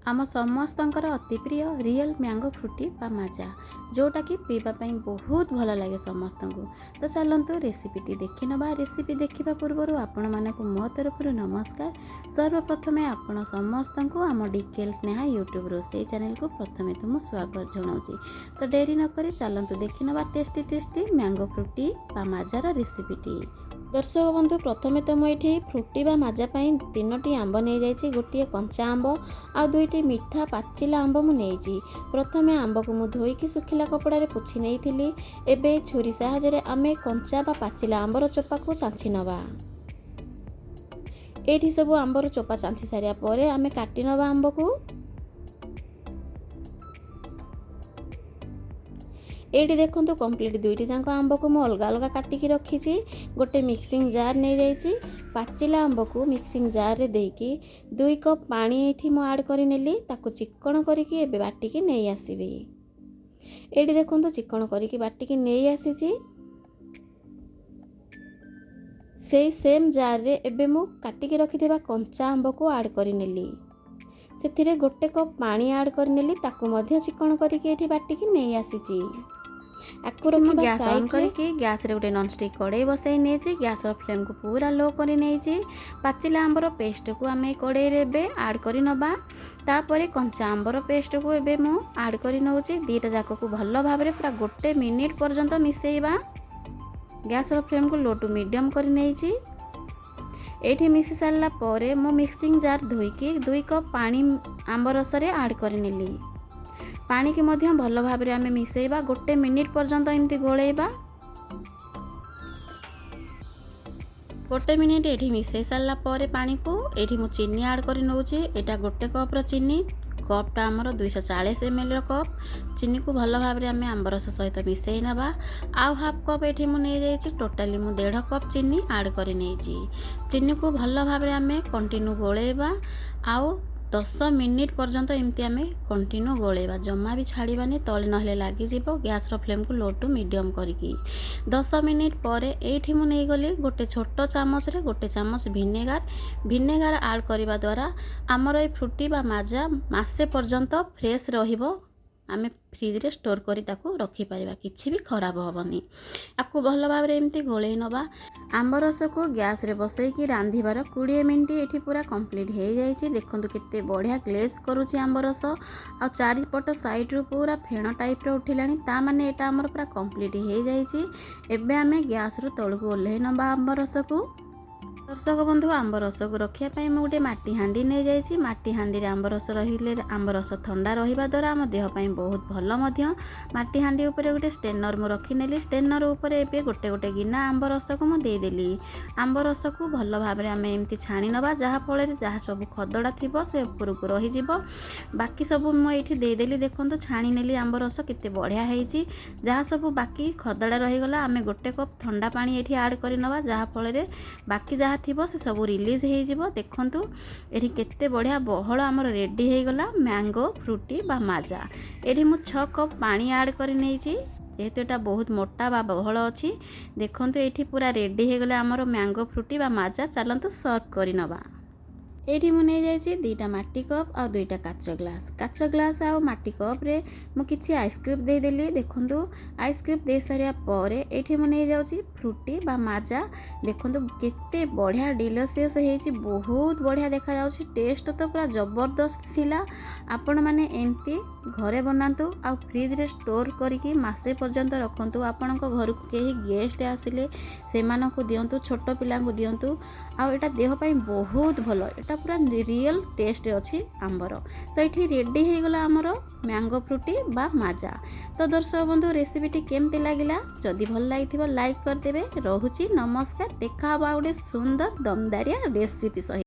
आम समस्तंकर अति प्रिय रियल मैंगो फ्रूटी बा माजा जोटा कि पीवाई बहुत भल लगे समस्त को। तो चलतु रेसिपीटी देखी नवा। रेसिपी देखा पूर्व आपण मानक मो तरफ नमस्कार। सर्वप्रथम आपण समस्त को आम डिकेल स्नेहा यूट्यूब रोसे चैनल को प्रथम तुम स्वागत जनाऊँगी। तो डेरी नक चलतु देखी नवा टेस्टी टेस्टी मैंगो फ्रूटी बा माजार रेसिपीटी। दर्शक बंधु प्रथमे तो मुझे फ्रूटी बा माजा पाई 3टी आंब नहीं जाइए। गोटे कंचा आंब आ 2टी मीठा पाचिला आंब मुझे प्रथमे आंब को मुझे धोईकी सुखिला कपड़े पोछि नहीं थी। एबे छुरी साहाय्य आम कंचा बा पाचिला आंबर चोपा को चांछि नवा। एठी सब आंबर चोपा चांछि सारिया परे आम काटी नवा आंब को। एठी देखंतु कंप्लीट 2टी जांक आंब को मु अलग अलग काटिकी रखी। गोटे मिक्सिंग जार नहीं जाइए। पाचिला आंब को मिक्सिंग जार रे देकी 2 कप पानी एठी मु ऐड करि नेली। ताको चिक्कण करिकी एबे बाटिकी नहीं आसीबी। एठी देखंतु चिक्कण करिकी बाटिकी नहीं आसीची। से सेम जार रे एबे मु काटिकी रखिथिबा कंचा आंब को ऐड करि नेली। सेथिरे गोटे कप पानी ऐड करि नेली। ताको मध्य चिक्कण करिकी एठी बाटिकी नहीं आसीची। गैस ऑन करके गैस रे गोटे नॉनस्टिक कड़ाई बसाई नहीं। गैस फ्लेम को पूरा लो करी नहीं। पाचिला आंबर पेस्ट को आम कड़ाई रे ऐड करी नबा। तापरे कंचा आंबर पेस्ट को एबे मु ऐड करी नउची। 2टा जाक को भल भाव रे पूरा 1 मिनिट पर्यंत मिसेइबा। गैस फ्लेम को लो टू मीडियम करी नहीं। एठी मिसी सारला परे मु मिक्सिंग जार धोईकी 2 कप पानी आंब रस रे ऐड करी नेली। पानी की मध्य भल भाव में आम मिसेइबा। 1 मिनिट पर्यंत एमती गोलेइबा। 1 मिनिट एठी मिसेई सारला परे पानी को एठी मु चीनी ऐड करी नउची। एटा 1 कप रो चीनी। कपटा आमर 240 ml रो कप। चीनी को भल भाव में आम आंबरस सहित मिसेई नबा। आउ हाफ कप एठी मु नहीं जाइए। टोटाली मु 1.5 कप चीनी ऐड करी नैची। चीनी को भल भाव में आम कंटिन्यू गोलेइबा। आउ 10 मिनिट पर्यंत एमती आम कंटिन्यू गोलेइबा। जमा भी छाड़बानी तले नहले लगी जीवो। गैस रो फ्लेम को लो टू मीडियम करिकी 10 मिनिट पर एठी मु नहीं गली गोटे छोट चामच रे 1 चामच विनेगार ऐड करबा द्वारा आमर ए फ्रूटी बा माजा मासे पर्यंत फ्रेश रहिबो। आमे फ्रिज रे स्टोर करी ताकू रखी परिबा। किछि भी खराब होबनी। आपको भल भाव रे एमती गोलेई नबा। आंब रस को गैस रे बसैकी रांधिबार 20 मिनिट एठी पूरा कंप्लीट हो जाइए। देखंतु केते बढ़िया ग्लेज करूची आंब रस। आ चारिपट साइड रू पूरा फेण टाइप रो उठिलानी। ता माने एटा हमर पूरा कंप्लीट हो जाइए। एबे आमे गैस रू तळकू ओल्हे नबा आंब रस को। दर्शक बंधु आंब रस को रखापी मुझे गोटे माटी हांडी नहीं जाइए। माटी हांडी रे आंब रस रहिले आंब रस ठंडा रहिबा द्वारा आम देह पाई बहुत भल मध्य। माटी हांडी उपरे गोटे स्टेनर मु रखिनेली। स्टेनर उपरे एबे गोटे गोटे गिना आंब रस को मु दे देली। आंब रस को भल भाव में आम एमती छाणी नबा। जहा फल जहाँ सब खदड़ा थिबो से ऊपर को रही जिवो। बाकी सब मु एठी दे देली। देखंतु छाणी नेली आंब रस केते बढ़िया हेइची। जहाँ सब बाकी खदड़ा रहीगला आम गोटे कप ठंडा पानी एठी ऐड करि नबा। जहा फल बाकी जहाँ थिबो से सब रिलीज हो जिवो। देखंतु एठी केते बढ़िया बहळ आमर रेडी हो गला मैंगो फ्रूटी बा माजा। एठी मु 6 कप पानी ऐड करि नैची। जेहेतु एटा बहुत मोटा बा बहळ अछि। देखंतु एठी पूरा रेडी हो गला आमर मैंगो फ्रूटी बा माजा। चलंतु सर्व करि नबा। एठी मु नहीं जाइए 2टा माटी कप आ 2टा काच ग्लास आ माटी कप रे मु किछि आइसक्रीम दे देली। देखंतु आइसक्रीम दे सारिया परे एठी मु नहीं जाउची फ्रूटी बा माजा। देखंतु केते बढ़िया डिलिशियस हेची। बहुत बढ़िया देखा जाउची। टेस्ट तो पूरा जबरदस्त थिला। आपण माने एमती घरे बनातु आ फ्रिज रे स्टोर करिकी मासे पर्यंत रखंतु। आपण को घर को केही गेस्ट आसिले सेमान को दियंतु। छोट पिला को दियंतु। आ एटा देह पाई बहुत भलो। एटा पूरा रियल टेस्ट अच्छी आंबर। तो ये रेडी हो गला आमर मैंगो फ्रूटी बा माजा। तो दर्शक बंधु रेसिपीटी केमती लगिला जदि भल लगी लाइक करदेवे। रहुची नमस्कार। देखा गोटे सुंदर दमदारिया रेसिपी सहित।